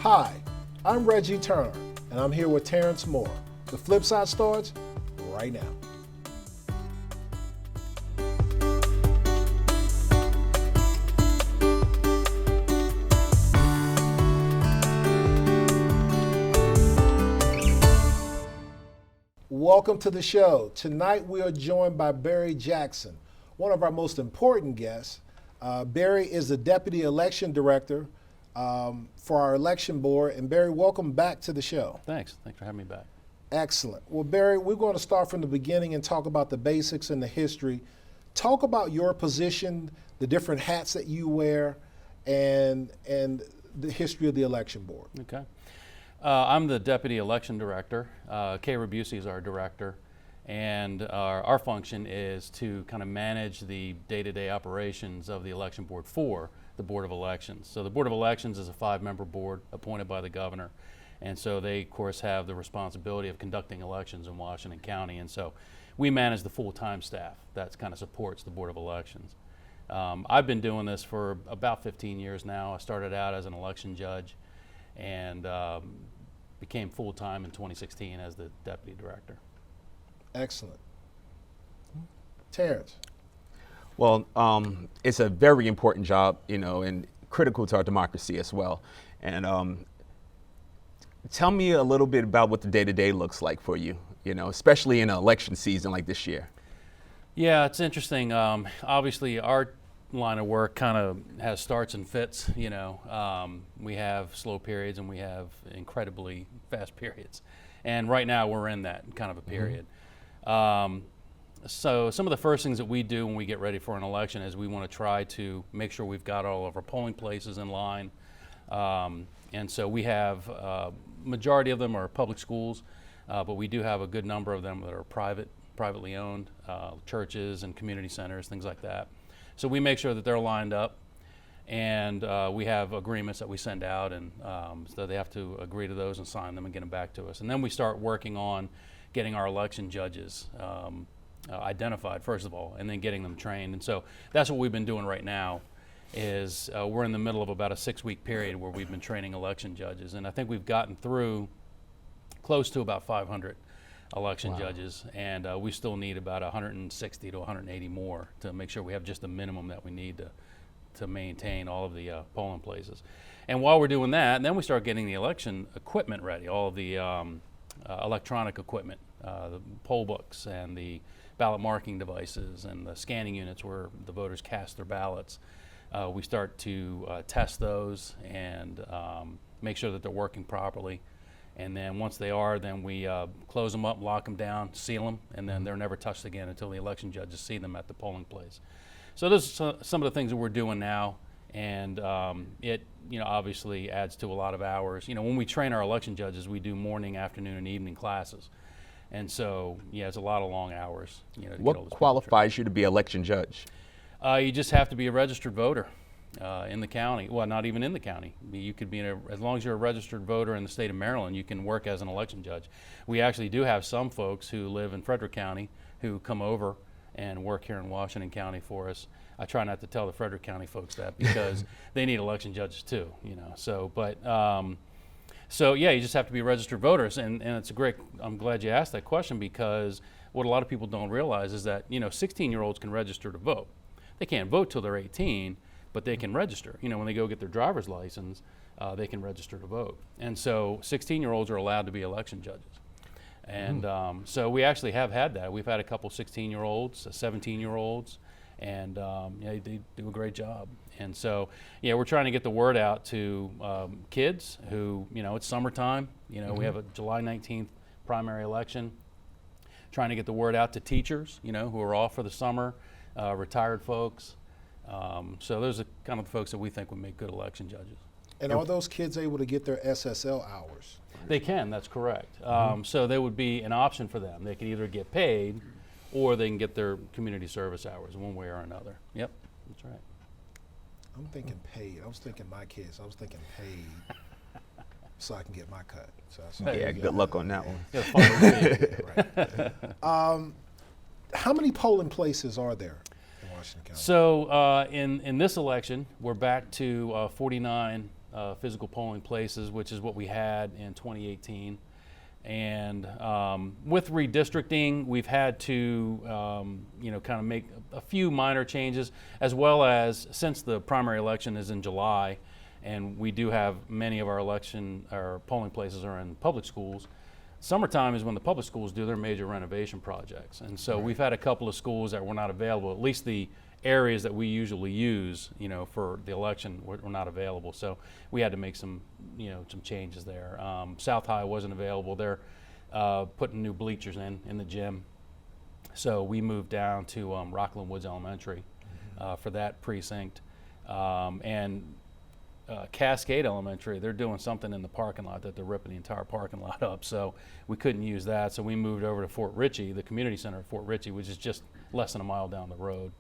Hi, I'm Reggie Turner, and I'm here with Terrence Moore. The Flipside starts right now. Welcome to the show. Tonight we are joined by Barry Jackson, one of our most important guests. Barry is the Deputy Election Director for our election board. And Barry, welcome back to the show. Thanks for having me back. Excellent. Well, Barry, we're going to start from the beginning and talk about the basics and the history. Talk about your position, the different hats that you wear, and the history of the election board. Okay. I'm the Deputy Election Director. Kay Rabusi is our director. And our function is to kind of manage the day-to-day operations of the election board for the Board of Elections. So the Board of Elections is a 5-member board appointed by the governor. And so they, of course, have the responsibility of conducting elections in Washington County. And so we manage the full-time staff that kind of supports the Board of Elections. I've been doing this for about 15 years now. I started out as an election judge and became full-time in 2016 as the Deputy Director. Excellent. Terrence. Well, it's a very important job, and critical to our democracy as well. And tell me a little bit about what the day-to-day looks like for you, especially in an election season like this year. Yeah, it's interesting. Obviously, our line of work kind of has starts and fits. We have slow periods and we have incredibly fast periods. And right now we're in that kind of a period. So some of the first things that we do when we get ready for an election is we want to try to make sure we've got all of our polling places in line. And so we have, majority of them are public schools, but we do have a good number of them that are privately owned, churches and community centers, things like that. So we make sure that they're lined up, and we have agreements that we send out, and so they have to agree to those and sign them and get them back to us. And then we start working on getting our election judges identified, first of all, and then getting them trained. And so that's what we've been doing right now is we're in the middle of about a 6-week period where we've been training election judges. And I think we've gotten through close to about 500 election judges, and we still need about 160 to 180 more to make sure we have just the minimum that we need to maintain all of the polling places. And while we're doing that, then we start getting the election equipment ready, all of the electronic equipment, the poll books and the ballot marking devices and the scanning units where the voters cast their ballots. We start to test those and make sure that they're working properly. And then once they are, then we close them up, lock them down, seal them, and then they're never touched again until the election judges see them at the polling place. So those are some of the things that we're doing now, and it obviously adds to a lot of hours. When we train our election judges, we do morning, afternoon, and evening classes. And so, it's a lot of long hours. What qualifies you to be election judge? You just have to be a registered voter in the county. Well, not even in the county. You could be as long as you're a registered voter in the state of Maryland, you can work as an election judge. We actually do have some folks who live in Frederick County who come over and work here in Washington County for us. I try not to tell the Frederick County folks that because they need election judges too, So you just have to be registered voters, and it's I'm glad you asked that question, because what a lot of people don't realize is that 16-year-olds can register to vote. They can't vote till they're 18, but they can register. When they go get their driver's license, they can register to vote. And so 16-year-olds are allowed to be election judges. And so we actually have had that. We've had a couple 16-year-olds, 17-year-olds, and they do a great job. And so, we're trying to get the word out to kids who, it's summertime. We have a July 19th primary election. Trying to get the word out to teachers, who are off for the summer, retired folks. So those are kind of the folks that we think would make good election judges. And are those kids able to get their SSL hours? They can, that's correct. So there would be an option for them. They could either get paid or they can get their community service hours one way or another. Yep, that's right. I'm thinking paid. I was thinking my kids. I was thinking paid so I can get my cut. So good luck on that one. Right. How many polling places are there in Washington County? So in this election, we're back to 49 physical polling places, which is what we had in 2018. And with redistricting, we've had to, kind of make a few minor changes, as well as since the primary election is in July, and we do have many of our polling places are in public schools. Summertime is when the public schools do their major renovation projects, and so we've had a couple of schools that were not available. At least the areas that we usually use, for the election were not available. So we had to make some changes there. South High wasn't available. They're putting new bleachers in the gym. So we moved down to Rockland Woods Elementary for that precinct. And Cascade Elementary, they're doing something in the parking lot that they're ripping the entire parking lot up. So we couldn't use that. So we moved over to Fort Ritchie, the community center at Fort Ritchie, which is just less than a mile down the road.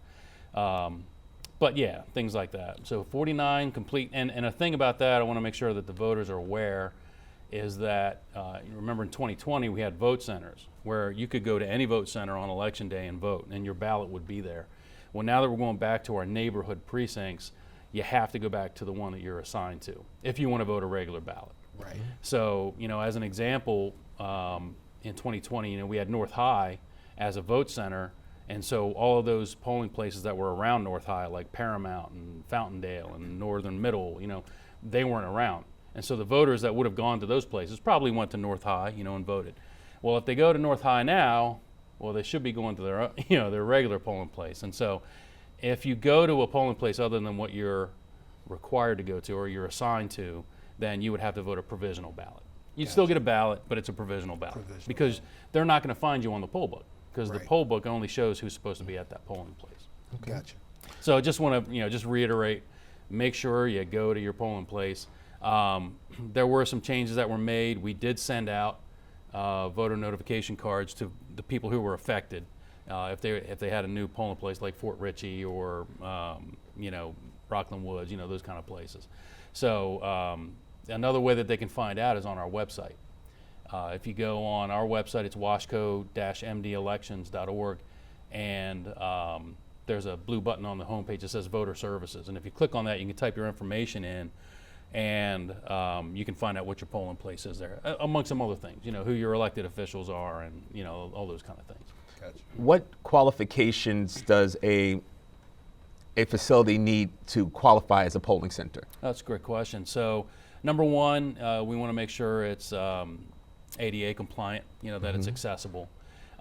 But yeah, things like that. So 49 complete, and a thing about that I want to make sure that the voters are aware is that, you remember in 2020 we had vote centers where you could go to any vote center on election day and vote, and your ballot would be there. Well, now that we're going back to our neighborhood precincts, you have to go back to the one that you're assigned to if you want to vote a regular ballot. Right. So, as an example, in 2020, we had North High as a vote center. And so all of those polling places that were around North High, like Paramount and Fountaindale and Northern Middle, they weren't around. And so the voters that would have gone to those places probably went to North High, and voted. Well, if they go to North High now, well, they should be going to their, their regular polling place. And so if you go to a polling place other than what you're required to go to or you're assigned to, then you would have to vote a provisional ballot. You'd still get a ballot, but it's a provisional ballot because they're not going to find you on the poll book. Because the poll book only shows who's supposed to be at that polling place. Okay. Gotcha. So I just want to, just reiterate, make sure you go to your polling place. There were some changes that were made. We did send out voter notification cards to the people who were affected. If they had a new polling place like Fort Ritchie or Rockland Woods, those kind of places. So another way that they can find out is on our website. If you go on our website, it's washco-mdelections.org, and there's a blue button on the homepage that says Voter Services. And if you click on that, you can type your information in, and you can find out what your polling place is there, among some other things, who your elected officials are and, all those kind of things. Gotcha. What qualifications does a facility need to qualify as a polling center? That's a great question. So number one, we want to make sure it's ADA compliant, that it's accessible.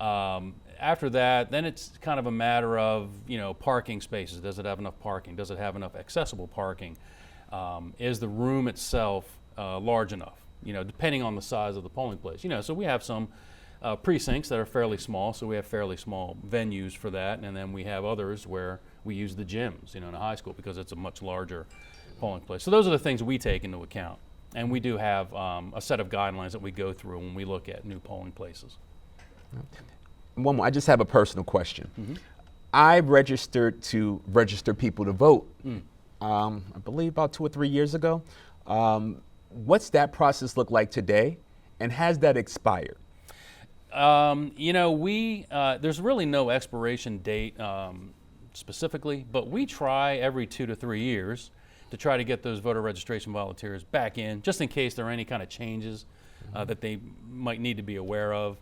After that, then it's kind of a matter of, parking spaces. Does it have enough parking? Does it have enough accessible parking? Is the room itself large enough? Depending on the size of the polling place. So we have some precincts that are fairly small, so we have fairly small venues for that, and then we have others where we use the gyms, in a high school because it's a much larger polling place. So those are the things we take into account. And we do have a set of guidelines that we go through when we look at new polling places. One more, I just have a personal question. Mm-hmm. I registered to register people to vote, I believe about 2 or 3 years ago. What's that process look like today, and has that expired? There's really no expiration date specifically, but we try every 2 to 3 years to try to get those voter registration volunteers back in, just in case there are any kind of changes that they might need to be aware of.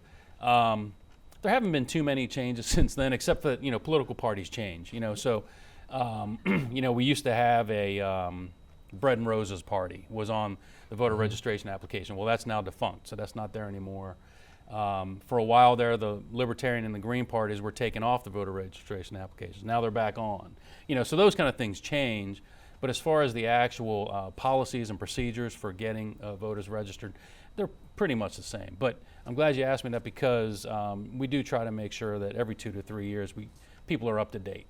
There haven't been too many changes since then, except that political parties change. So we used to have a Bread and Roses party was on the voter registration application. Well, that's now defunct, so that's not there anymore. For a while there, the Libertarian and the Green parties were taken off the voter registration applications. Now they're back on. So those kind of things change. But as far as the actual policies and procedures for getting voters registered, they're pretty much the same. But I'm glad you asked me that because we do try to make sure that every 2 to 3 years people are up to date.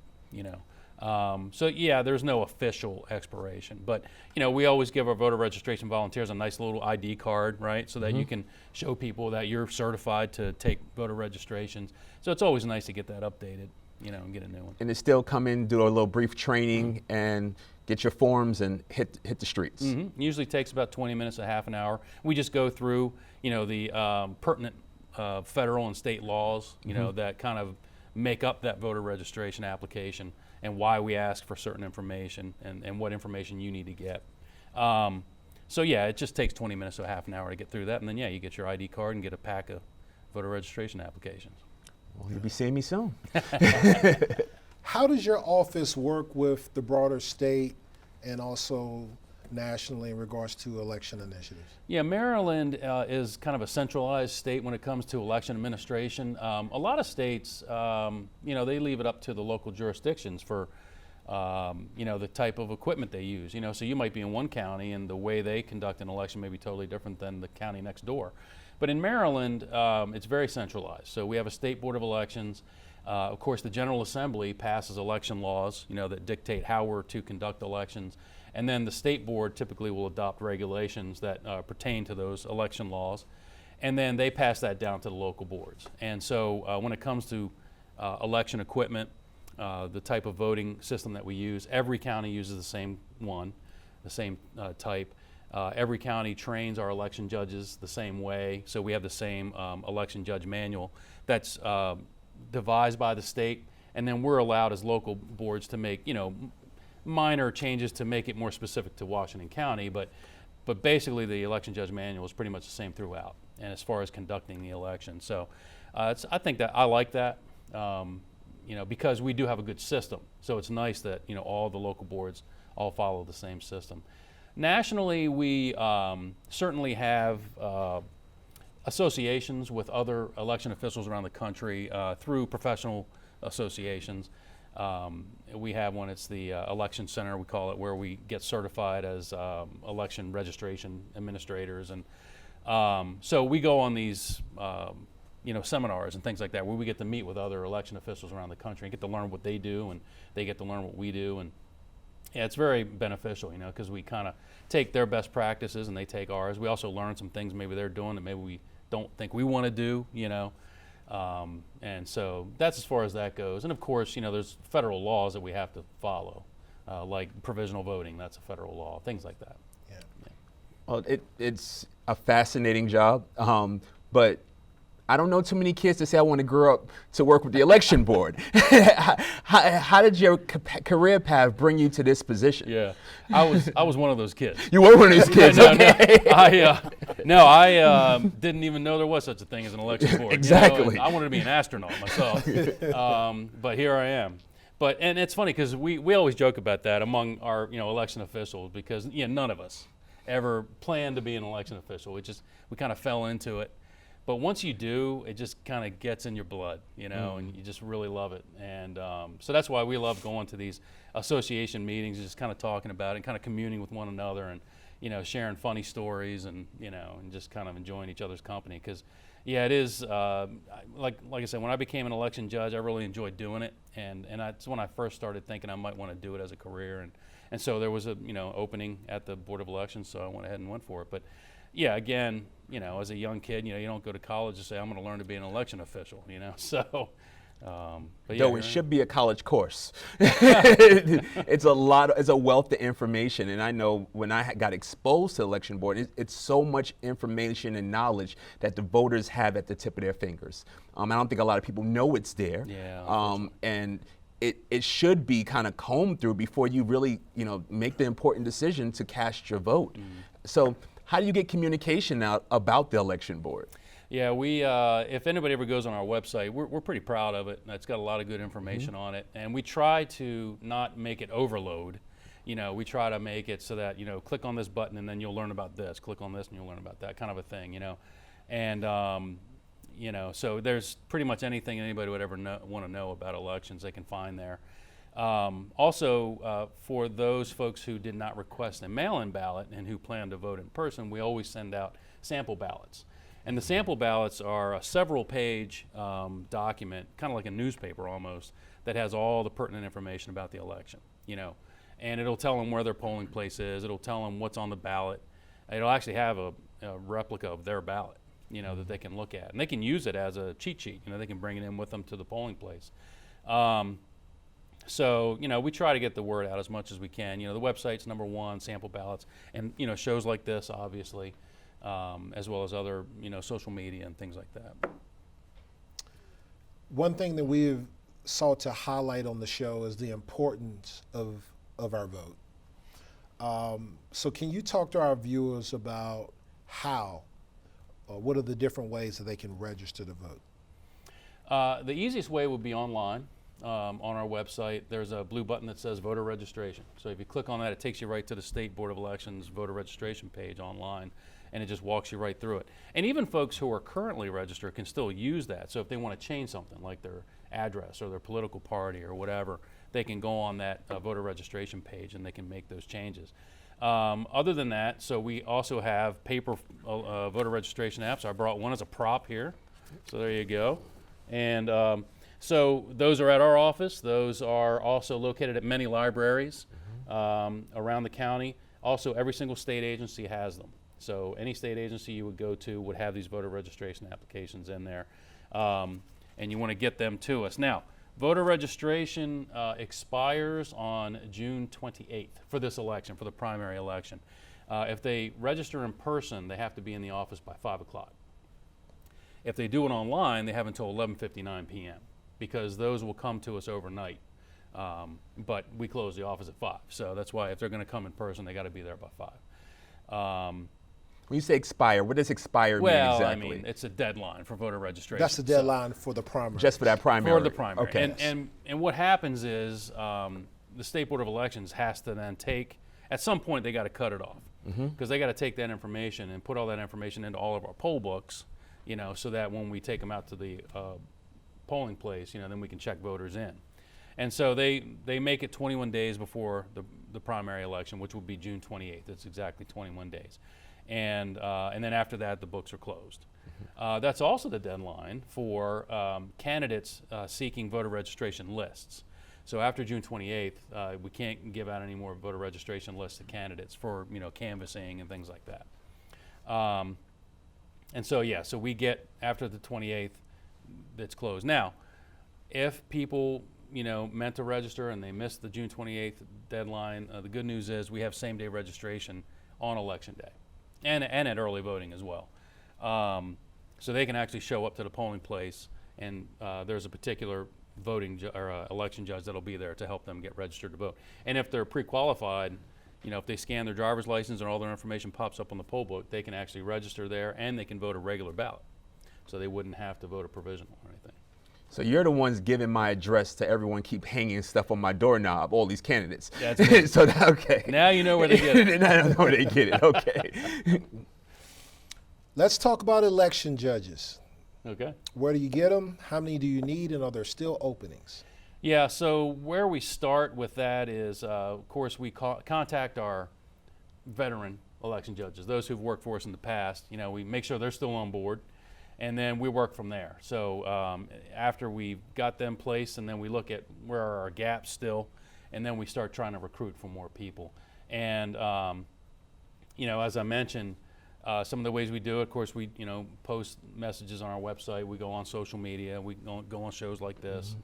So yeah, there's no official expiration, but we always give our voter registration volunteers a nice little ID card, right? So that you can show people that you're certified to take voter registrations. So it's always nice to get that updated, and get a new one. And they still come in, do a little brief training, and get your forms and hit the streets. Usually takes about 20 minutes, a half an hour. We just go through, the pertinent federal and state laws, that kind of make up that voter registration application and why we ask for certain information and what information you need to get. So yeah, it just takes 20 minutes to a half an hour to get through that, and then yeah, you get your ID card and get a pack of voter registration applications. Well, you'll be seeing me soon. How does your office work with the broader state and also nationally in regards to election initiatives? Yeah, Maryland is kind of a centralized state when it comes to election administration. A lot of states, they leave it up to the local jurisdictions for, the type of equipment they use. So you might be in one county and the way they conduct an election may be totally different than the county next door. But in Maryland, it's very centralized. So we have a state board of elections. Of course, the General Assembly passes election laws, that dictate how we're to conduct elections. And then the state board typically will adopt regulations that pertain to those election laws. And then they pass that down to the local boards. And so when it comes to election equipment, the type of voting system that we use, every county uses the same one, the same type. Every county trains our election judges the same way. So we have the same election judge manual that's devised by the state. And then we're allowed as local boards to make, minor changes to make it more specific to Washington County, but basically the election judge manual is pretty much the same throughout, and as far as conducting the election. So I think that I like that, because we do have a good system. So it's nice that, all the local boards all follow the same system. Nationally, we certainly have associations with other election officials around the country through professional associations. We have one, it's the Election Center, we call it, where we get certified as election registration administrators. And so we go on these seminars and things like that where we get to meet with other election officials around the country and get to learn what they do, and they get to learn what we do. And yeah, it's very beneficial, because we kind of take their best practices and they take ours. We also learn some things maybe they're doing that maybe we don't think we want to do, and so that's as far as that goes. And of course, there's federal laws that we have to follow, like provisional voting, that's a federal law, things like that. Yeah. Well, it's a fascinating job, but I don't know too many kids that say I want to grow up to work with the election board. How did your career path bring you to this position? Yeah, I was one of those kids. You were one of those kids. No, I didn't even know there was such a thing as an election board. Exactly. I wanted to be an astronaut myself, but here I am. And it's funny because we always joke about that among our election officials, because none of us ever planned to be an election official. We kind of fell into it. But once you do, it just kind of gets in your blood, and you just really love it. And so that's why we love going to these association meetings, just kind of talking about it and kind of communing with one another and, sharing funny stories and, and just kind of enjoying each other's company. Because, it is, like I said, when I became an election judge, I really enjoyed doing it. And that's when I first started thinking I might want to do it as a career. And so there was a, opening at the Board of Elections, so I went ahead and went for it. But yeah, again, as a young kid, you don't go to college and say, I'm going to learn to be an election official, so. But Though it should be a college course. It's a wealth of information. And I know when I got exposed to election board, it's so much information and knowledge that the voters have at the tip of their fingers. I don't think a lot of people know it's there. Yeah. And it should be kind of combed through before you really, make the important decision to cast your vote. So how do you get communication out about the election board? Yeah, we if anybody ever goes on our website, we're pretty proud of it. It's got a lot of good information on it, and we try to not make it overload. We try to make it so that click on this button and then you'll learn about this. Click on this and you'll learn about that, kind of a thing. And so there's pretty much anything anybody would ever want to know about elections they can find there. Also, for those folks who did not request a mail-in ballot and who plan to vote in person, we always send out sample ballots. And the sample ballots are a several-page document, kind of like a newspaper almost, that has all the pertinent information about the election, And it'll tell them where their polling place is. It'll tell them what's on the ballot. It'll actually have a replica of their ballot, that they can look at. And they can use it as a cheat sheet. They can bring it in with them to the polling place. So, we try to get the word out as much as we can. The website's #1, sample ballots, and, shows like this, obviously, as well as other, social media and things like that. One thing that we've sought to highlight on the show is the importance of our vote. So can you talk to our viewers about how, or what are the different ways that they can register to vote? The easiest way would be online. On our website, there's a blue button that says voter registration. So if you click on that, it takes you right to the State Board of Elections voter registration page online, and it just walks you right through it. And even folks who are currently registered can still use that. So if they want to change something like their address or their political party or whatever, they can go on that voter registration page and they can make those changes. Other than that, so we also have paper voter registration apps. I brought one as a prop here. So there you go. And so those are at our office. Those are also located at many libraries around the county. Also, every single state agency has them. So any state agency you would go to would have these voter registration applications in there. And you want to get them to us. Now, voter registration expires on June 28th for this election, for the primary election. If they register in person, they have to be in the office by 5 o'clock. If they do it online, they have until 11:59 p.m. because those will come to us overnight. But we close the office at 5. So that's why if they're going to come in person, they got to be there by 5. When you say expire, what does expire mean exactly? Well, I mean, it's a deadline for voter registration. That's the deadline for the primary. Just for that primary? For the primary. Okay. And what happens is the State Board of Elections has to then take, at some point they got to cut it off because they got to take that information and put all that information into all of our poll books, so that when we take them out to the polling place, then we can check voters in. And so they make it 21 days before the primary election, which will be June 28th. It's exactly 21 days. And then after that, the books are closed. That's also the deadline for candidates seeking voter registration lists. So after June 28th, we can't give out any more voter registration lists to candidates for canvassing and things like that. And so so we get after the 28th, it's closed. Now, if people meant to register and they missed the June 28th deadline, the good news is we have same-day registration on Election Day. And at early voting as well. So they can actually show up to the polling place, and there's a particular voting or election judge that'll be there to help them get registered to vote. And if they're pre-qualified, if they scan their driver's license and all their information pops up on the poll book, they can actually register there and they can vote a regular ballot. So they wouldn't have to vote a provisional or anything. So you're the ones giving my address to everyone, keep hanging stuff on my doorknob, all these candidates. That's me. So okay. Now you know where they get it. Now I know where they get it. Okay. Let's talk about election judges. Okay. Where do you get them? How many do you need? And are there still openings? Yeah, so where we start with that is, of course, we contact our veteran election judges, those who've worked for us in the past. We make sure they're still on board. And then we work from there. So after we've got them placed, and then we look at where are our gaps still, and then we start trying to recruit for more people. And as I mentioned, some of the ways we do it, of course, we post messages on our website. We go on social media. We go on shows like this.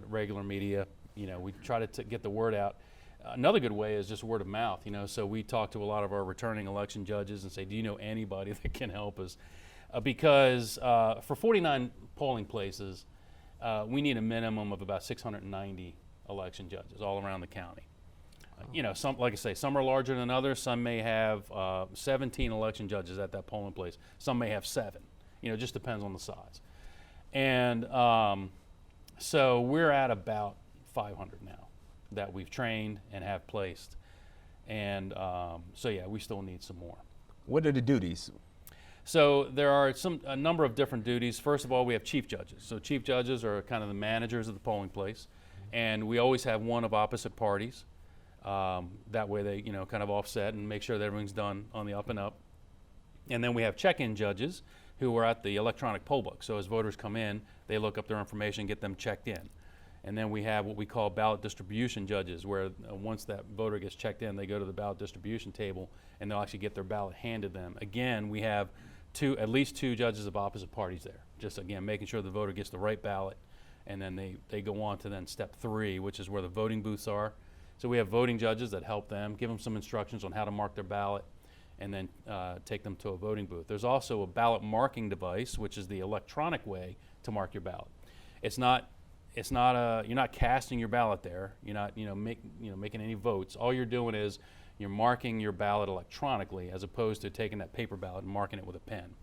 Regular media. We try to get the word out. Another good way is just word of mouth, so we talk to a lot of our returning election judges and say, do you know anybody that can help us? Because for 49 polling places, we need a minimum of about 690 election judges all around the county. Some, like I say, some are larger than others. Some may have 17 election judges at that polling place. Some may have 7. It just depends on the size. And so we're at about 500 now that we've trained and have placed. And we still need some more. What are the duties? So there are a number of different duties. First of all, we have chief judges. So chief judges are kind of the managers of the polling place. And we always have one of opposite parties. That way they, kind of offset and make sure that everything's done on the up and up. And then we have check-in judges who are at the electronic poll book. So as voters come in, they look up their information, get them checked in. And then we have what we call ballot distribution judges, where once that voter gets checked in, they go to the ballot distribution table and they'll actually get their ballot handed them. Again, we have at least two judges of opposite parties there. Just again, making sure the voter gets the right ballot. And then they go on to then step 3, which is where the voting booths are. So we have voting judges that help them, give them some instructions on how to mark their ballot, and then take them to a voting booth. There's also a ballot marking device, which is the electronic way to mark your ballot. It's not it's not you're not casting your ballot there. You're not making any votes. All you're doing is you're marking your ballot electronically, as opposed to taking that paper ballot and marking it with a pen.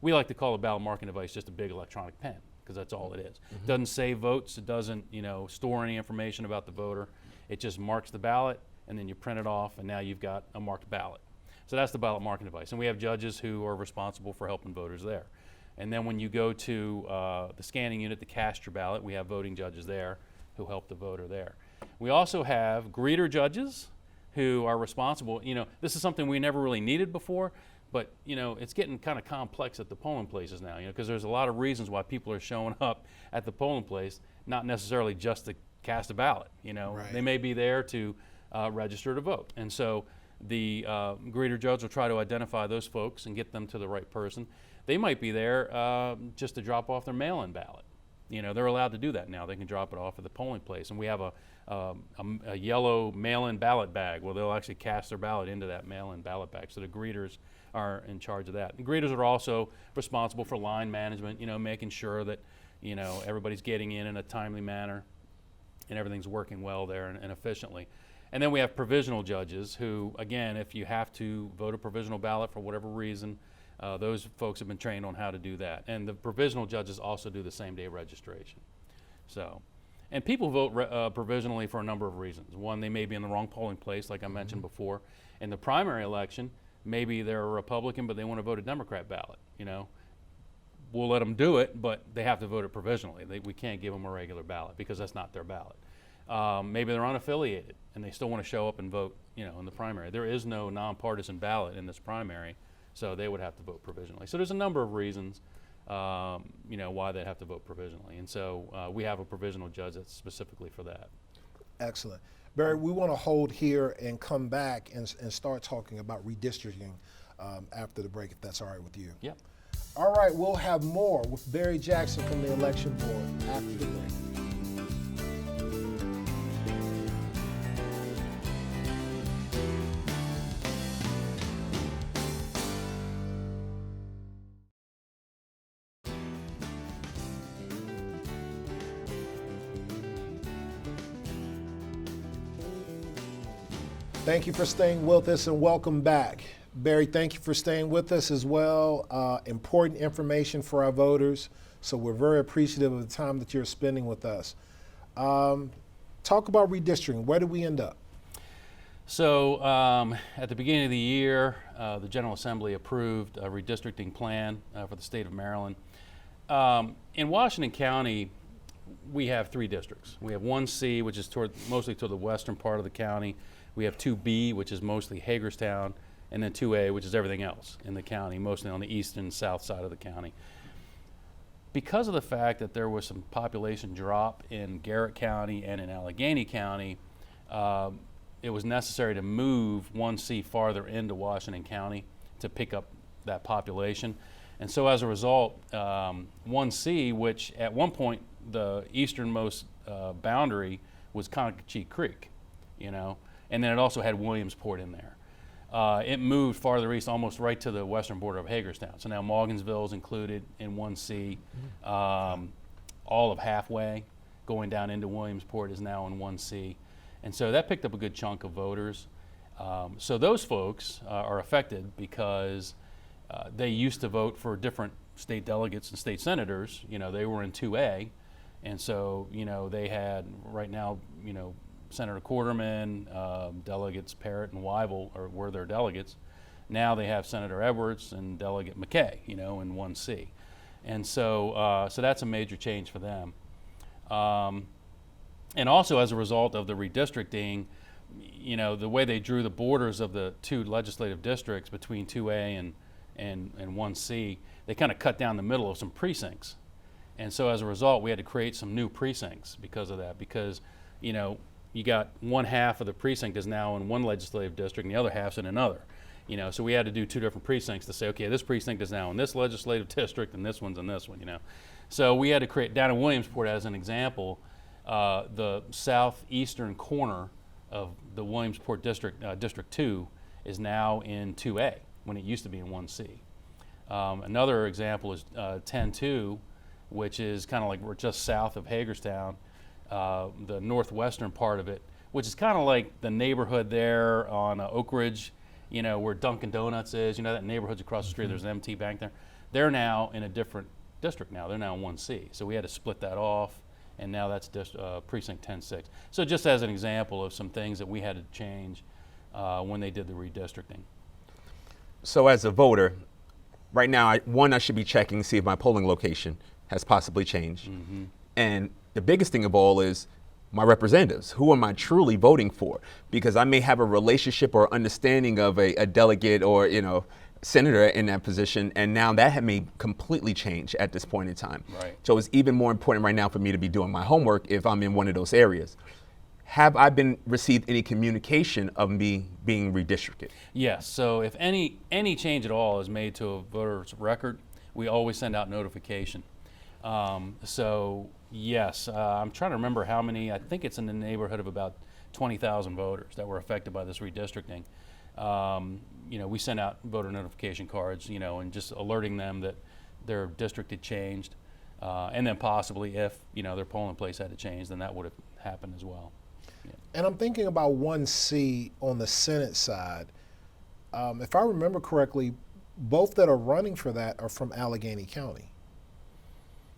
We like to call a ballot marking device just a big electronic pen, because that's all it is. It doesn't save votes. It doesn't store any information about the voter. It just marks the ballot, and then you print it off, and now you've got a marked ballot. So that's the ballot marking device. And we have judges who are responsible for helping voters there. And then when you go to the scanning unit to cast your ballot, we have voting judges there who help the voter there. We also have greeter judges who are responsible. This is something we never really needed before, but it's getting kind of complex at the polling places now, because there's a lot of reasons why people are showing up at the polling place, not necessarily just to cast a ballot. Right. They may be there to register to vote. And so the greeter judge will try to identify those folks and get them to the right person. They might be there just to drop off their mail-in ballot. They're allowed to do that now. They can drop it off at the polling place. And we have a yellow mail-in ballot bag where they'll actually cast their ballot into that mail-in ballot bag. So the greeters are in charge of that. And greeters are also responsible for line management, making sure that, everybody's getting in a timely manner and everything's working well there and efficiently. And then we have provisional judges who, again, if you have to vote a provisional ballot for whatever reason, those folks have been trained on how to do that. And the provisional judges also do the same day registration. And people vote provisionally for a number of reasons. One, they may be in the wrong polling place, like I mentioned before. In the primary election, maybe they're a Republican, but they want to vote a Democrat ballot. We'll let them do it, but they have to vote it provisionally. We can't give them a regular ballot because that's not their ballot. Maybe they're unaffiliated and they still want to show up and vote, in the primary. There is no nonpartisan ballot in this primary, so they would have to vote provisionally. So there's a number of reasons, why they'd have to vote provisionally. And so we have a provisional judge that's specifically for that. Excellent. Barry, we want to hold here and come back and start talking about redistricting after the break, if that's all right with you. Yep. All right, we'll have more with Barry Jackson from the Election Board after the break. Thank you for staying with us and welcome back. Barry, thank you for staying with us as well. Important information for our voters, so we're very appreciative of the time that you're spending with us. Talk about redistricting. Where did we end up? So at the beginning of the year, the General Assembly approved a redistricting plan for the state of Maryland. In Washington County, we have 3 districts. We have 1C, which is mostly toward the western part of the county. We have 2B, which is mostly Hagerstown, and then 2A, which is everything else in the county, mostly on the east and south side of the county. Because of the fact that there was some population drop in Garrett County and in Allegheny County, it was necessary to move 1C farther into Washington County to pick up that population. And so as a result, 1C, which at one point the easternmost boundary was Conkachee Creek, and then it also had Williamsport in there. It moved farther east, almost right to the western border of Hagerstown. So now Morgansville is included in 1C. All of Halfway, going down into Williamsport, is now in 1C. And so that picked up a good chunk of voters. So those folks are affected because they used to vote for different state delegates and state senators. They were in 2A. And so, they had right now, Senator Quarterman, delegates Parrott and Weibel were their delegates. Now they have Senator Edwards and Delegate McKay, in 1C. And so, so that's a major change for them. And also as a result of the redistricting, the way they drew the borders of the 2 legislative districts between 2A and 1C, they kind of cut down the middle of some precincts. And so as a result, we had to create some new precincts because of that, because, you got one half of the precinct is now in one legislative district and the other half's in another. So we had to do 2 different precincts to say, okay, this precinct is now in this legislative district and this one's in this one, So we had to create, down in Williamsport as an example, the southeastern corner of the Williamsport district, District 2, is now in 2A when it used to be in 1C. Another example is 10-2, which is kind of like we're just south of Hagerstown. the northwestern part of it, which is kind of like the neighborhood there on Oak Ridge, where Dunkin' Donuts is. That neighborhood's across the street. There's an MT Bank there. They're now in a different district now. They're now in 1C. So we had to split that off, and now that's precinct 10-6. So just as an example of some things that we had to change when they did the redistricting. So as a voter, right now, I should be checking to see if my polling location has possibly changed. And the biggest thing of all is my representatives. Who am I truly voting for? Because I may have a relationship or understanding of a delegate or senator in that position, and now that may completely change at this point in time. Right. So it's even more important right now for me to be doing my homework if I'm in one of those areas. Have I received any communication of me being redistricted? Yes. So if any change at all is made to a voter's record, we always send out notification. So yes, I'm trying to remember how many. I think it's in the neighborhood of about 20,000 voters that were affected by this redistricting. We sent out voter notification cards, and just alerting them that their district had changed, and then possibly if their polling place had to change, then that would have happened as well. Yeah. And I'm thinking about 1C on the Senate side. If I remember correctly, both that are running for that are from Allegheny County.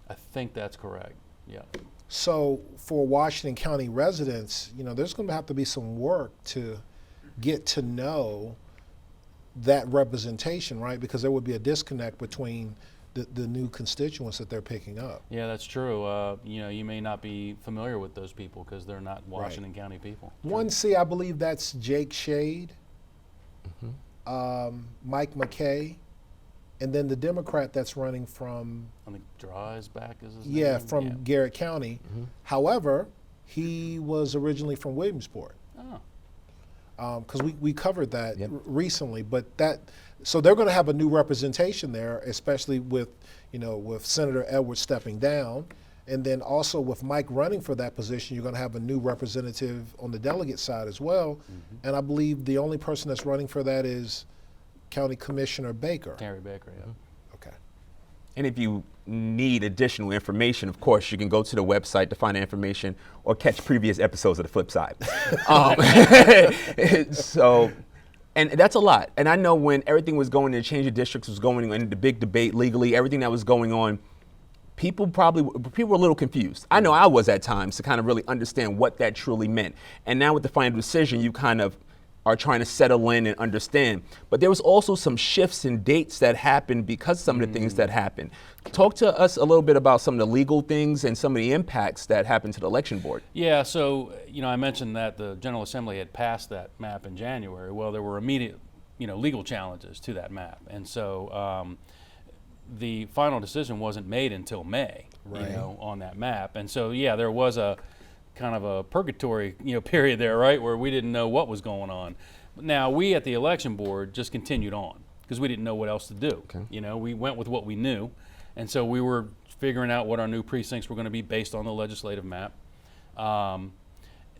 I think that's correct. Yeah. So for Washington County residents, there's going to have to be some work to get to know that representation, right? Because there would be a disconnect between the new constituents that they're picking up. Yeah, that's true. You may not be familiar with those people because they're not Washington County people. 1C, I believe that's Jake Shade, Mike McKay, and then the Democrat that's running from I think Dry's back is his yeah, name. from Garrett County. However, he was originally from Williamsport. Oh. Because we covered that recently, but so they're going to have a new representation there, especially with with Senator Edwards stepping down, and then also with Mike running for that position, you're going to have a new representative on the delegate side as well. And I believe the only person that's running for that is County Commissioner Baker. Terry Baker, yeah. Okay. And if you need additional information, of course, you can go to the website to find the information or catch previous episodes of the Flipside. And that's a lot. And I know when everything was going, the change of districts was going, and the big debate legally, everything that was going on, people were a little confused. I know I was at times to kind of really understand what that truly meant. And now with the final decision, you kind of are trying to settle in and understand. But there was also some shifts in dates that happened because of some of the things that happened. Talk to us a little bit about some of the legal things and some of the impacts that happened to the election board. Yeah, so I mentioned that the General Assembly had passed that map in January. Well, there were immediate legal challenges to that map, and so the final decision wasn't made until May, on that map. And so yeah, there was a kind of a purgatory period there, right, where we didn't know what was going on. Now we at the election board just continued on because we didn't know what else to do. Okay. We went with what we knew, and so we were figuring out what our new precincts were going to be based on the legislative map,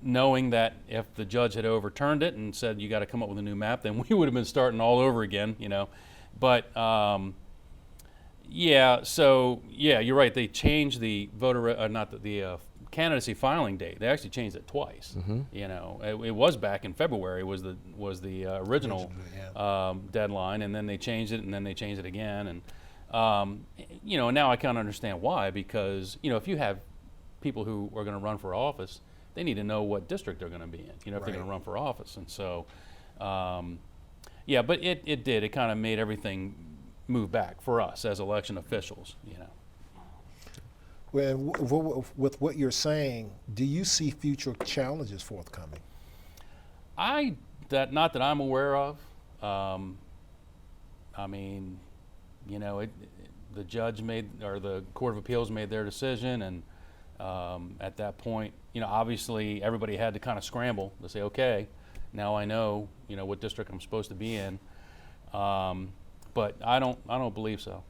knowing that if the judge had overturned it and said you got to come up with a new map, then we would have been starting all over again. But you're right. They changed the the candidacy filing date. They actually changed it twice. It was back in February was the original deadline, and then they changed it, and then they changed it again, and now I kind of understand why, because if you have people who are going to run for office, they need to know what district they're going to be in, if they're going to run for office, and so but it kind of made everything move back for us as election officials. Well, with what you're saying, do you see future challenges forthcoming? Not that I'm aware of. The judge or the Court of Appeals made their decision, and at that point, obviously everybody had to kind of scramble to say, okay, now I know, what district I'm supposed to be in. But I don't believe so.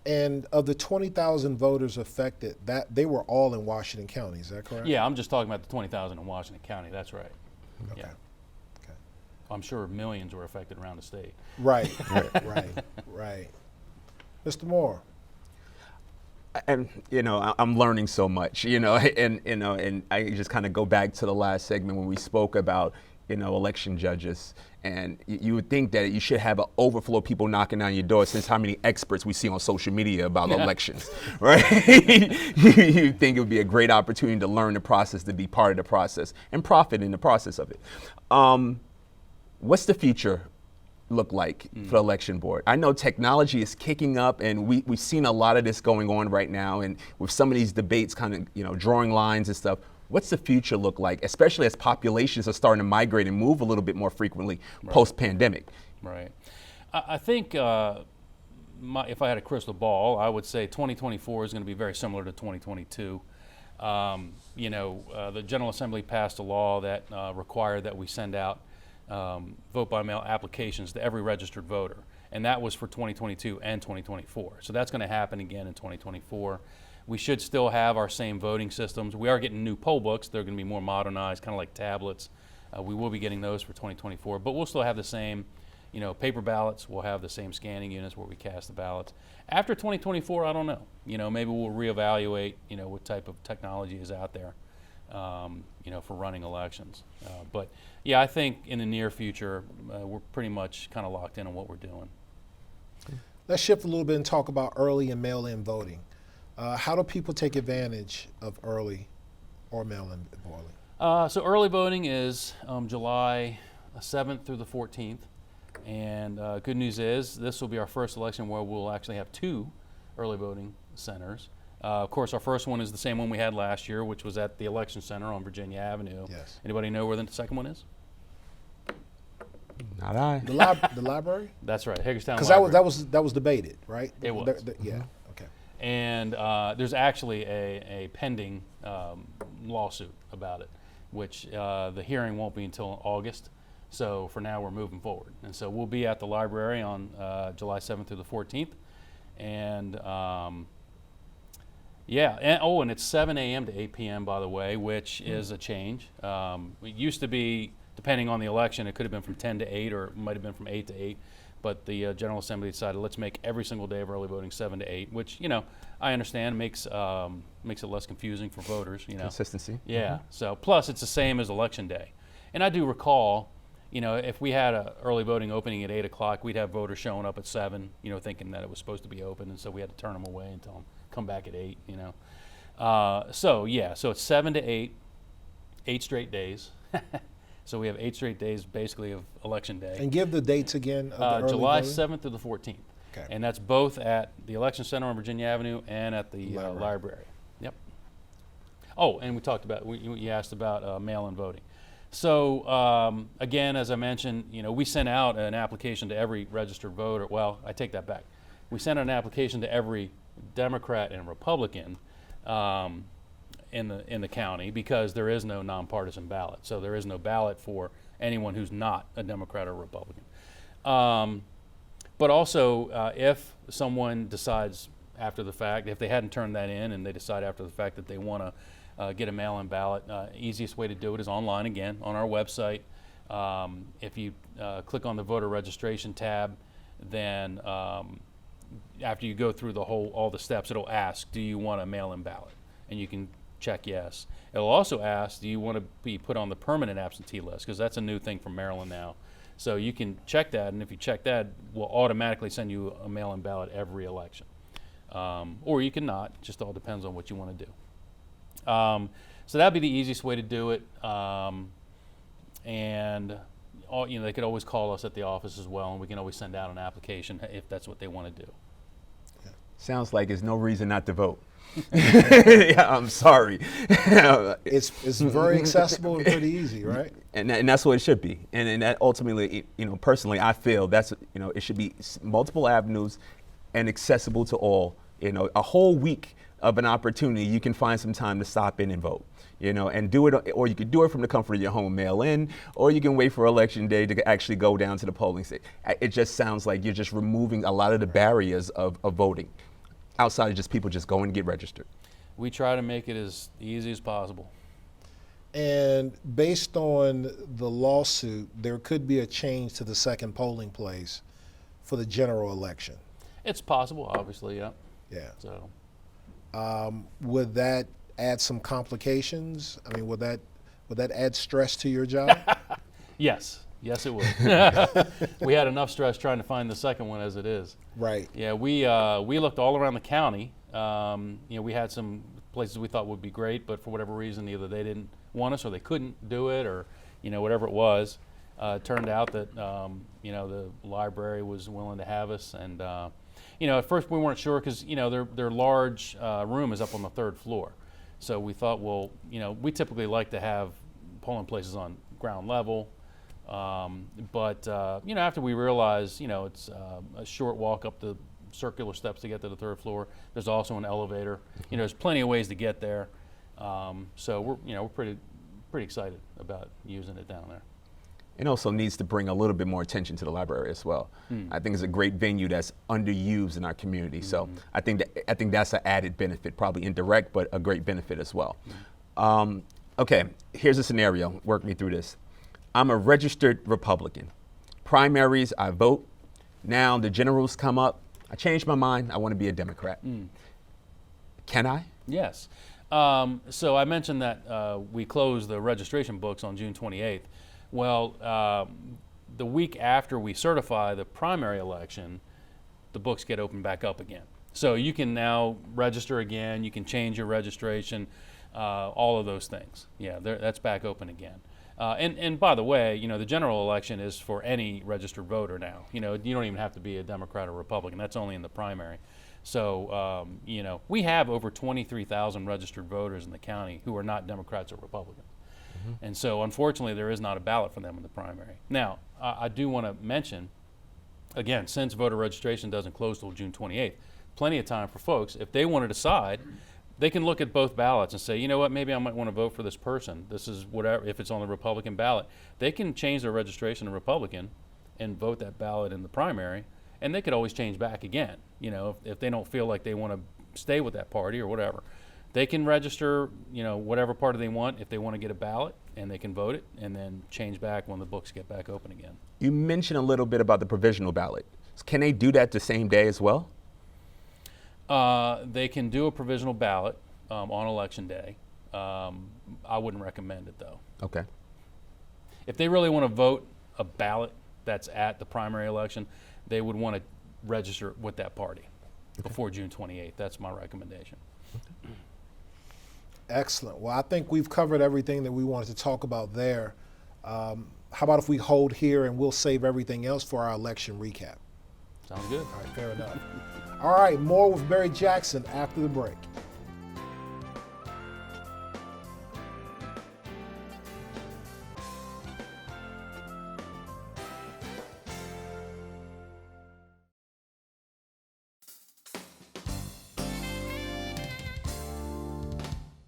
And of the 20,000 voters affected, that they were all in Washington County, is that correct? Yeah, I'm just talking about the 20,000 in Washington County. That's right. Okay. Yeah. Okay. I'm sure millions were affected around the state. Right. Right. Mr. Moore. And I'm learning so much, and I just kind of go back to the last segment when we spoke about election judges, and you would think that you should have an overflow of people knocking on your door, since how many experts we see on social media about elections, right? You think it would be a great opportunity to learn the process, to be part of the process, and profit in the process of it. What's the future look like for the election board? I know technology is kicking up, and we've seen a lot of this going on right now, and with some of these debates kind of drawing lines and stuff. What's the future look like, especially as populations are starting to migrate and move a little bit more frequently post-pandemic? Right. I think if I had a crystal ball, I would say 2024 is going to be very similar to 2022. The General Assembly passed a law that required that we send out vote by mail applications to every registered voter, and that was for 2022 and 2024. So that's going to happen again in 2024. We should still have our same voting systems. We are getting new poll books. They're going to be more modernized, kind of like tablets. We will be getting those for 2024, but we'll still have the same, paper ballots. We'll have the same scanning units where we cast the ballots. After 2024, I don't know. Maybe we'll reevaluate, what type of technology is out there, for running elections. But yeah, I think in the near future, we're pretty much kind of locked in on what we're doing. Let's shift a little bit and talk about early and mail-in voting. How do people take advantage of early or mail-in voting? So early voting is July 7th through the 14th. And good news is this will be our first election where we'll actually have 2 early voting centers. Of course, our first one is the same one we had last year, which was at the Election Center on Virginia Avenue. Yes. Anybody know where the second one is? Not I. The library? That's right, Hagerstown Because Library. that was debated, right? It was. Yeah. Okay. And there's actually a pending lawsuit about it, which the hearing won't be until August. So for now, we're moving forward. And so we'll be at the library on July 7th through the 14th. And and it's 7 a.m. to 8 p.m., by the way, which is a change. It used to be, depending on the election, it could have been from 10 to 8, or it might have been from 8 to 8. But the General Assembly decided, let's make every single day of early voting 7 to 8, which, I understand makes it less confusing for voters, Consistency. Yeah. So plus it's the same as election day. And I do recall, if we had a early voting opening at 8 o'clock, we'd have voters showing up at 7, thinking that it was supposed to be open, and so we had to turn them away and tell them, come back at 8, So it's 7 to 8, 8 straight days. So we have 8 straight days basically of election day. And give the dates again of the early July voting. 7th through the 14th. Okay. And that's both at the Election Center on Virginia Avenue and at the library. Yep. Oh, and we talked about, you asked about mail-in voting. So again, as I mentioned, we sent out an application to every registered voter. Well, I take that back. We sent out an application to every Democrat and Republican in the county, because there is no nonpartisan ballot. So there is no ballot for anyone who's not a Democrat or Republican. But also, if someone decides after the fact, if they hadn't turned that in and they decide after the fact that they want to get a mail-in ballot, easiest way to do it is online again on our website. If you click on the voter registration tab, then after you go through all the steps, it'll ask, do you want a mail-in ballot? And you can check yes. It'll also ask, do you want to be put on the permanent absentee list? Because that's a new thing from Maryland now. So you can check that, and if you check that, we'll automatically send you a mail-in ballot every election. Or you can not, it just all depends on what you want to do. So that'd be the easiest way to do it. And they could always call us at the office as well, and we can always send out an application if that's what they want to do. Sounds like there's no reason not to vote. Yeah, I'm sorry. It's very accessible and pretty easy, right? And that's what it should be. And that ultimately, personally, I feel that's, it should be multiple avenues and accessible to all. A whole week of an opportunity, you can find some time to stop in and vote. And do it, or you could do it from the comfort of your home, mail in, or you can wait for election day to actually go down to the polling station. It just sounds like you're just removing a lot of the barriers of voting, outside of just people just going to get registered. We try to make it as easy as possible. And based on the lawsuit, there could be a change to the second polling place for the general election. It's possible, obviously, yeah. Yeah. So. Would that add some complications? I mean, would that add stress to your job? Yes, yes, it would. We had enough stress trying to find the second one as it is. Right. Yeah, we looked all around the county. We had some places we thought would be great, but for whatever reason, either they didn't want us or they couldn't do it, or whatever it was. It turned out that the library was willing to have us, and at first we weren't sure because their large room is up on the 3rd floor, so we thought, well, we typically like to have polling places on ground level, but after we realized it's a short walk up the circular steps to get to the 3rd floor. There's also an elevator. There's plenty of ways to get there, so we're pretty excited about using it down there. It also needs to bring a little bit more attention to the library as well. I think it's a great venue that's underused in our community. So I think that's an added benefit, probably indirect, but a great benefit as well. Okay, here's a scenario. Work me through this. I'm a registered Republican. Primaries, I vote. Now the generals come up. I changed my mind. I want to be a Democrat. Can I? Yes. So I mentioned that we closed the registration books on June 28th. Well, the week after we certify the primary election, the books get opened back up again. So you can now register again, you can change your registration, all of those things. Yeah, that's back open again. And by the way, the general election is for any registered voter now. You don't even have to be a Democrat or Republican. That's only in the primary. So, we have over 23,000 registered voters in the county who are not Democrats or Republicans. And so, unfortunately, there is not a ballot for them in the primary. Now, I do want to mention, again, since voter registration doesn't close till June 28th, plenty of time for folks, if they want to decide, they can look at both ballots and say, you know what, maybe I might want to vote for this person. This is whatever, if it's on the Republican ballot. They can change their registration to Republican and vote that ballot in the primary, and they could always change back again, if they don't feel like they want to stay with that party or whatever. They can register, whatever party they want if they want to get a ballot, and they can vote it and then change back when the books get back open again. You mentioned a little bit about the provisional ballot. Can they do that the same day as well? They can do a provisional ballot on election day. I wouldn't recommend it, though. Okay. If they really want to vote a ballot that's at the primary election, they would want to register with that party before June 28th. That's my recommendation. Excellent. Well, I think we've covered everything that we wanted to talk about there. How about if we hold here and we'll save everything else for our election recap? Sounds good. All right, fair enough. All right, more with Barry Jackson after the break.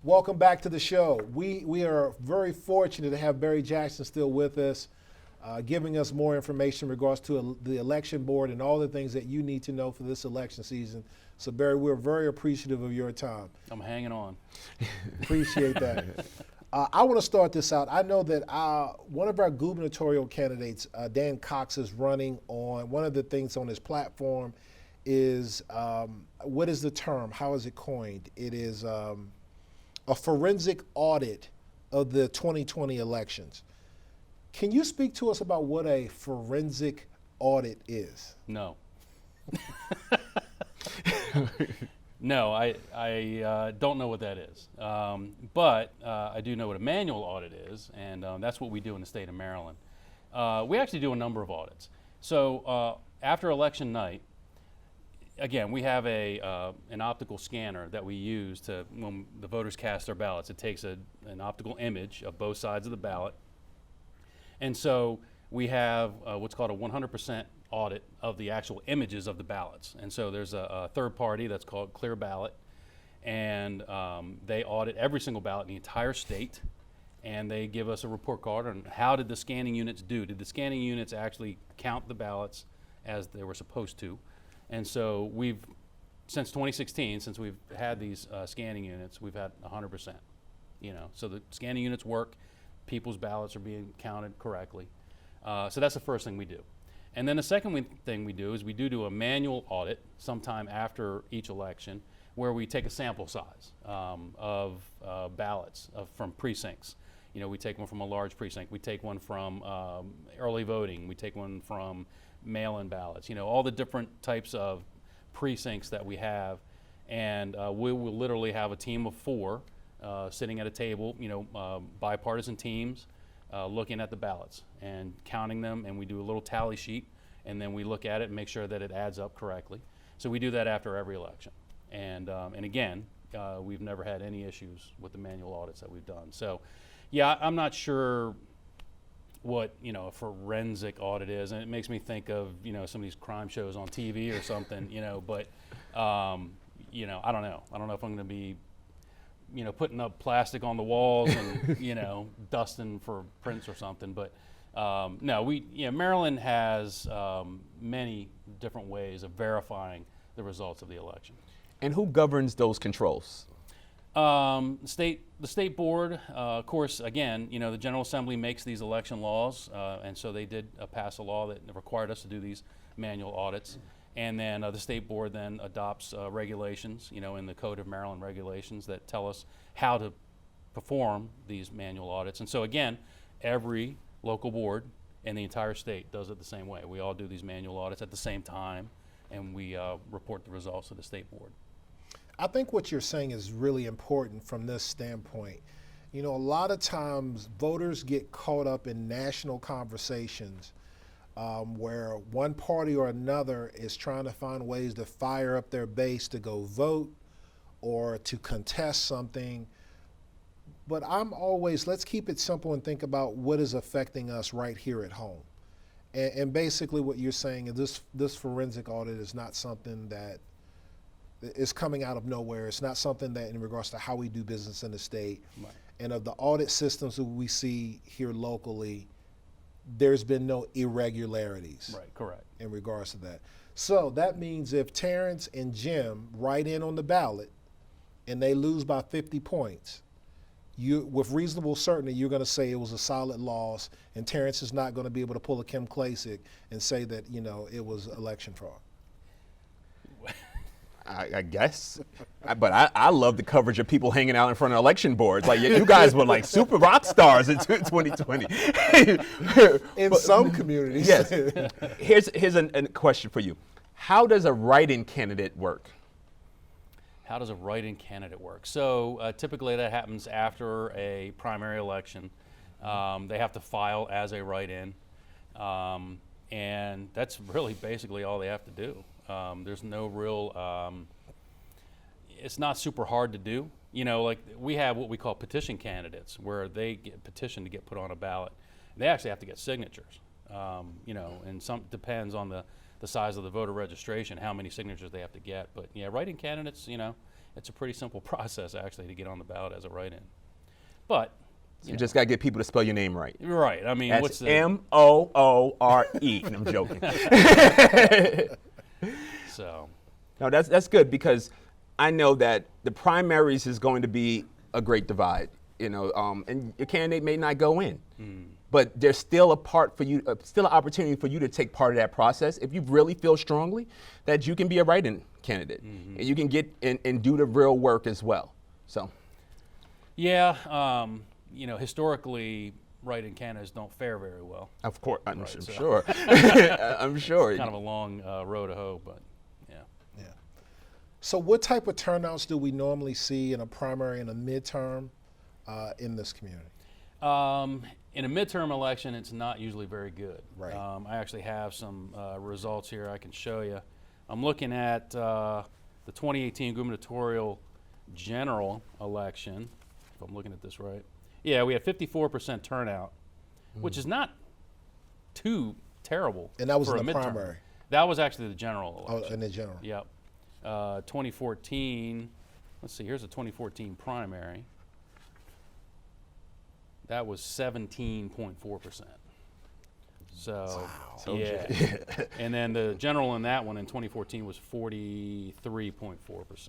Welcome back to the show. We are very fortunate to have Barry Jackson still with us, giving us more information in regards to the election board and all the things that you need to know for this election season. So, Barry, we're very appreciative of your time. I'm hanging on. Appreciate that. I want to start this out. I know that one of our gubernatorial candidates, Dan Cox, is running on, one of the things on his platform is, what is the term? How is it coined? It is a forensic audit of the 2020 elections. Can you speak to us about what a forensic audit is? No. No, I don't know what that is. But I do know what a manual audit is, and that's what we do in the state of Maryland. We actually do a number of audits. So after election night, again, we have an optical scanner that we use to, when the voters cast their ballots, it takes an optical image of both sides of the ballot. And so we have what's called a 100% audit of the actual images of the ballots. And so there's a third party that's called Clear Ballot, and they audit every single ballot in the entire state, and they give us a report card on how did the scanning units do. Did the scanning units actually count the ballots as they were supposed to? And so we've, since 2016, since we've had these scanning units, we've had 100%. So the scanning units work, people's ballots are being counted correctly. So that's the first thing we do. And then the second thing we do is we do a manual audit sometime after each election, where we take a sample size of ballots from precincts. You know, we take one from a large precinct, we take one from early voting, we take one from mail-in ballots, you know, all the different types of precincts that we have. And we will literally have a team of 4 sitting at a table, you know, bipartisan teams, looking at the ballots and counting them, and we do a little tally sheet, and then we look at it and make sure that it adds up correctly. So we do that after every election. And again, we've never had any issues with the manual audits that we've done. So yeah, I'm not sure what, you know, a forensic audit is, and it makes me think of, you know, some of these crime shows on TV or something, you know, but you know, I don't know if I'm going to be, you know, putting up plastic on the walls and you know, dusting for prints or something. But no, Maryland has many different ways of verifying the results of the election. And who governs those controls? The state board, of course, again, you know, the General Assembly makes these election laws, and so they did pass a law that required us to do these manual audits. And then the state board then adopts regulations, you know, in the Code of Maryland regulations that tell us how to perform these manual audits. And so again, every local board in the entire state does it the same way. We all do these manual audits at the same time, and we report the results to the state board. I think what you're saying is really important from this standpoint. You know, a lot of times voters get caught up in national conversations where one party or another is trying to find ways to fire up their base to go vote or to contest something. But I'm always, let's keep it simple and think about what is affecting us right here at home. And basically what you're saying is this forensic audit is not something that is coming out of nowhere. It's not something that in regards to how we do business in the state. Right. And of the audit systems that we see here locally, there's been no irregularities. Right, correct. In regards to that. So that means if Terrence and Jim write in on the ballot and they lose by 50 points, you, with reasonable certainty, you're going to say it was a solid loss, and Terrence is not going to be able to pull a Kim Klacik and say that, you know, it was election fraud. I guess, but I love the coverage of people hanging out in front of election boards. Like you guys were like super rock stars in 2020. In some communities. Yes. Here's a question for you. How does a write-in candidate work? How does a write-in candidate work? So typically that happens after a primary election. They have to file as a write-in, and that's really basically all they have to do. There's no real, it's not super hard to do. You know, like we have what we call petition candidates, where they get petitioned to get put on a ballot. They actually have to get signatures, you know, and some depends on the size of the voter registration, how many signatures they have to get. But yeah, write-in candidates, you know, it's a pretty simple process actually to get on the ballot as a write-in. But you just got to get people to spell your name right. Right. I mean, That's what's the M-O-O-R-E. I'm joking. So. No, that's good, because I know that the primaries is going to be a great divide, you know, and your candidate may not go in, but there's still a part for you, still an opportunity for you to take part of that process if you really feel strongly that you can be a write-in candidate, and you can get and do the real work as well. So. Yeah, you know, historically, write-in candidates don't fare very well. Of course, I'm so. sure. I'm sure. It's kind of a long road to hoe, but yeah. Yeah. So what type of turnouts do we normally see in a primary and a midterm in this community? In a midterm election, it's not usually very good. Right. I actually have some results here I can show you. I'm looking at the 2018 gubernatorial general election, if I'm looking at this right. Yeah, we had 54% turnout, which is not too terrible. And that was for in the a midterm. primary. That was actually the general election. Oh, in the general. Yep. 2014, let's see, here's a 2014 primary. That was 17.4%. So, Wow. yeah. And then the general in that one in 2014 was 43.4%.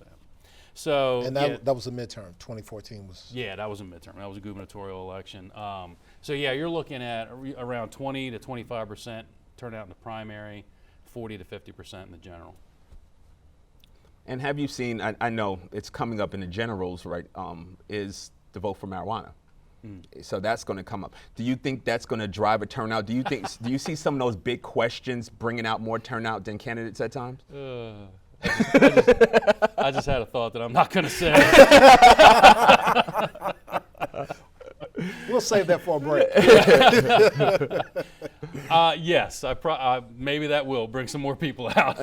So, And that was a midterm. 2014 was. yeah, that was a midterm. That was a gubernatorial election. So yeah, you're looking at around 20 to 25% turnout in the primary, 40 to 50% in the general. And have you seen, I know it's coming up in the generals, right, is the vote for marijuana. So that's going to come up. Do you think that's going to drive a turnout? Do you see some of those big questions bringing out more turnout than candidates at times? I just had a thought that I'm not going to say. We'll save that for a break. Yes, maybe that will bring some more people out.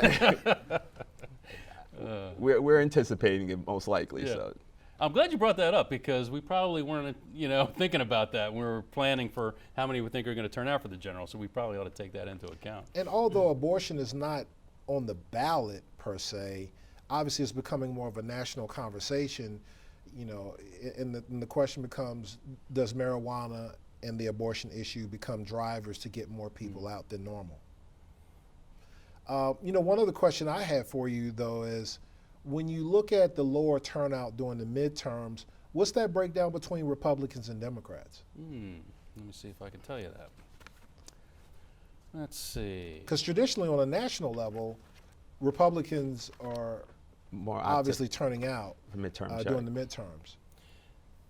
We're anticipating it most likely. Yeah. So. I'm glad you brought that up because we probably weren't, thinking about that. We were planning for how many we think are going to turn out for the general, so we probably ought to take that into account. And although abortion is not on the ballot per se, obviously it's becoming more of a national conversation. And the question becomes, does marijuana and the abortion issue become drivers to get more people out than normal? One other question I have for you, though, is when you look at the lower turnout during the midterms, what's that breakdown between Republicans and Democrats? Let me see if I can tell you that. Let's see. Because traditionally on a national level, Republicans are More obviously turning out midterms, during the midterms.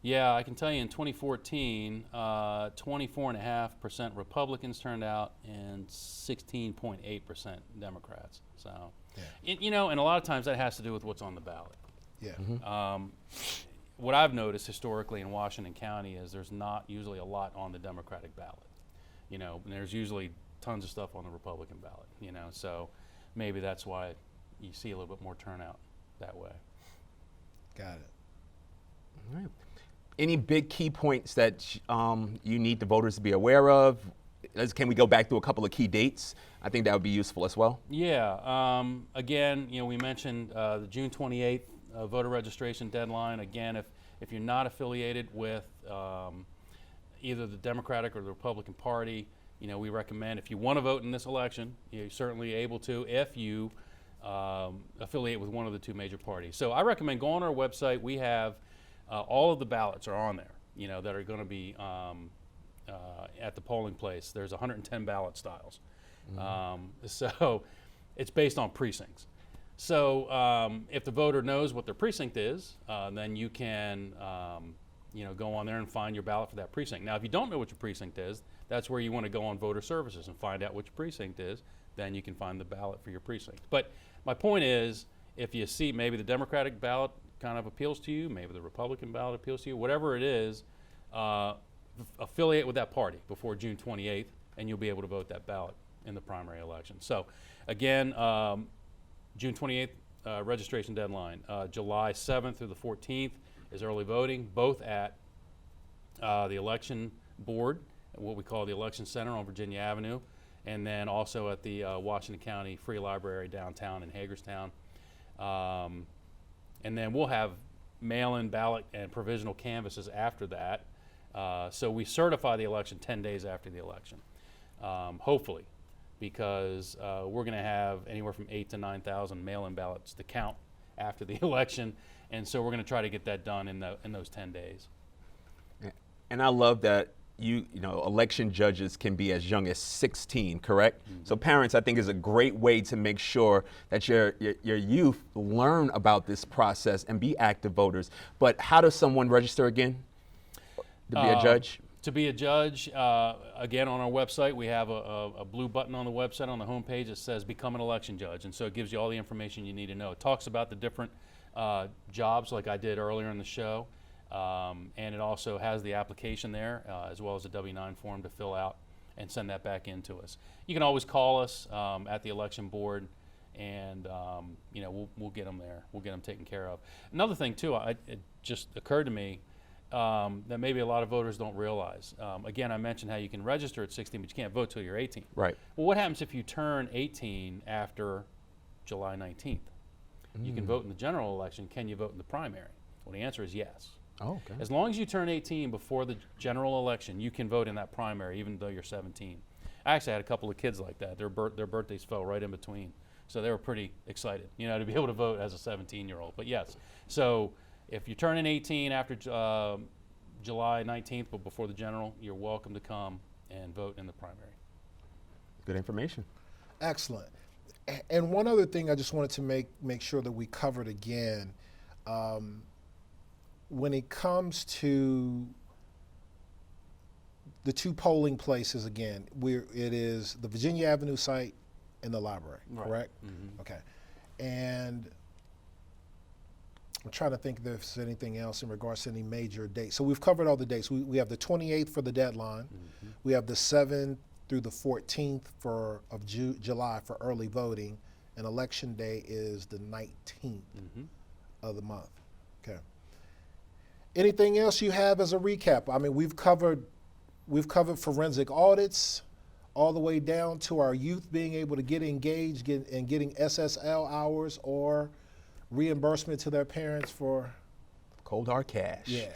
Yeah, I can tell you in 2014, 24.5% Republicans turned out and 16.8% Democrats. So, and a lot of times that has to do with what's on the ballot. Yeah. What I've noticed historically in Washington County is there's not usually a lot on the Democratic ballot. And there's usually tons of stuff on the Republican ballot. So maybe that's why you see a little bit more turnout that way. Got it. All right. Any big key points that you need the voters to be aware of? Can we go back to a couple of key dates? I think that would be useful as well. Yeah. Again, we mentioned the June 28th voter registration deadline. Again, if you're not affiliated with either the Democratic or the Republican Party, we recommend if you want to vote in this election, you're certainly able to if you affiliate with one of the two major parties. So I recommend go on our website. We have all of the ballots are on there, that are going to be at the polling place. There's 110 ballot styles. So it's based on precincts. So if the voter knows what their precinct is, then you can go on there and find your ballot for that precinct. Now, if you don't know what your precinct is, that's where you want to go on voter services and find out what your precinct is. Then you can find the ballot for your precinct. But my point is, if you see maybe the Democratic ballot kind of appeals to you, maybe the Republican ballot appeals to you, whatever it is, affiliate with that party before June 28th, and you'll be able to vote that ballot in the primary election. So again, June 28th registration deadline. July 7th through the 14th is early voting, both at the election board, what we call the election center on Virginia Avenue, and then also at the Washington County Free Library downtown in Hagerstown. And then we'll have mail-in ballot and provisional canvases after that. So we certify the election 10 days after the election, hopefully, because we're going to have anywhere from 8,000 to 9,000 mail-in ballots to count after the election. And so we're going to try to get that done in those 10 days. And I love that election judges can be as young as 16, correct? Mm-hmm. So parents, I think, is a great way to make sure that your youth learn about this process and be active voters. But how does someone register again to be a judge? To be a judge, again, on our website, we have a blue button on the website on the homepage that says Become an Election Judge. And so it gives you all the information you need to know. It talks about the different jobs like I did earlier in the show. And it also has the application there, as well as a W-9 form to fill out and send that back in to us. You can always call us at the election board, and we'll get them there. We'll get them taken care of. Another thing too, it just occurred to me that maybe a lot of voters don't realize. Again, I mentioned how you can register at 16, but you can't vote till you're 18. Right. Well, what happens if you turn 18 after July 19th? You can vote in the general election. Can you vote in the primary? Well, the answer is yes. Oh, okay. As long as you turn 18 before the general election, you can vote in that primary, even though you're 17. I actually had a couple of kids like that. Their birthdays fell right in between, so they were pretty excited, to be able to vote as a 17-year-old. But yes, so if you're turning 18 after July 19th, but before the general, you're welcome to come and vote in the primary. Good information. Excellent. And one other thing I just wanted to make sure that we covered again, when it comes to the two polling places, again, it is the Virginia Avenue site and the library, Right. correct? Mhm. Okay. And I'm trying to think if there's anything else in regards to any major dates. So we've covered all the dates. We have the 28th for the deadline. We have the 7th through the 14th of July for early voting, and election day is the 19th of the month. Okay. Anything else you have as a recap? I mean, we've covered forensic audits, all the way down to our youth being able to get engaged and getting SSL hours or reimbursement to their parents for. Cold hard cash. Yeah.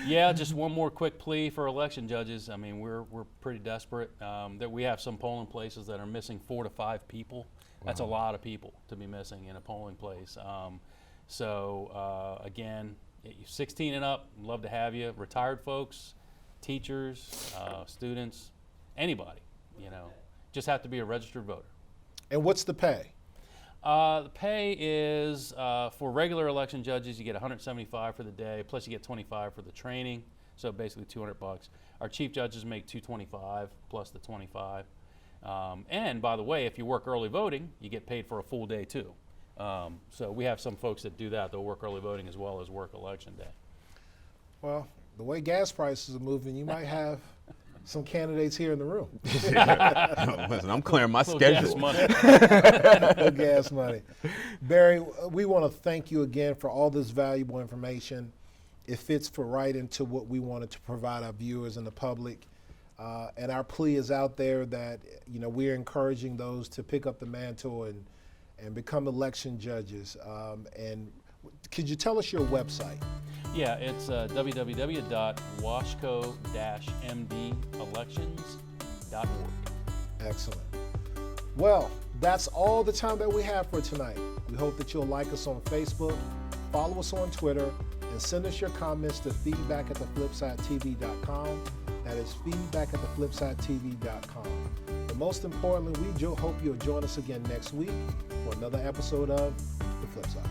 Yeah, just one more quick plea for election judges. I mean, we're pretty desperate that we have some polling places that are missing 4 to 5 people. That's a lot of people to be missing in a polling place. Again, 16 and up, love to have you. Retired folks, teachers, students, anybody, just have to be a registered voter. And what's the pay? The pay is for regular election judges, you get $175 for the day, plus you get $25 for the training, so basically $200. Our chief judges make $225 plus the $25. And by the way, if you work early voting, you get paid for a full day too. So we have some folks that do that. They'll work early voting as well as work election day. Well, the way gas prices are moving, you might have some candidates here in the room. Listen, I'm clearing my Little gas schedule. money. No gas money. Barry, we want to thank you again for all this valuable information. It fits right into what we wanted to provide our viewers and the public. And our plea is out there that we're encouraging those to pick up the mantle and become election judges. And could you tell us your website? Yeah, it's www.washco-mdelections.org. Excellent. Well, that's all the time that we have for tonight. We hope that you'll like us on Facebook, follow us on Twitter, and send us your comments to feedback@theflipsidetv.com. That is feedback@theflipsidetv.com. But most importantly, we hope you'll join us again next week for another episode of The Flipside.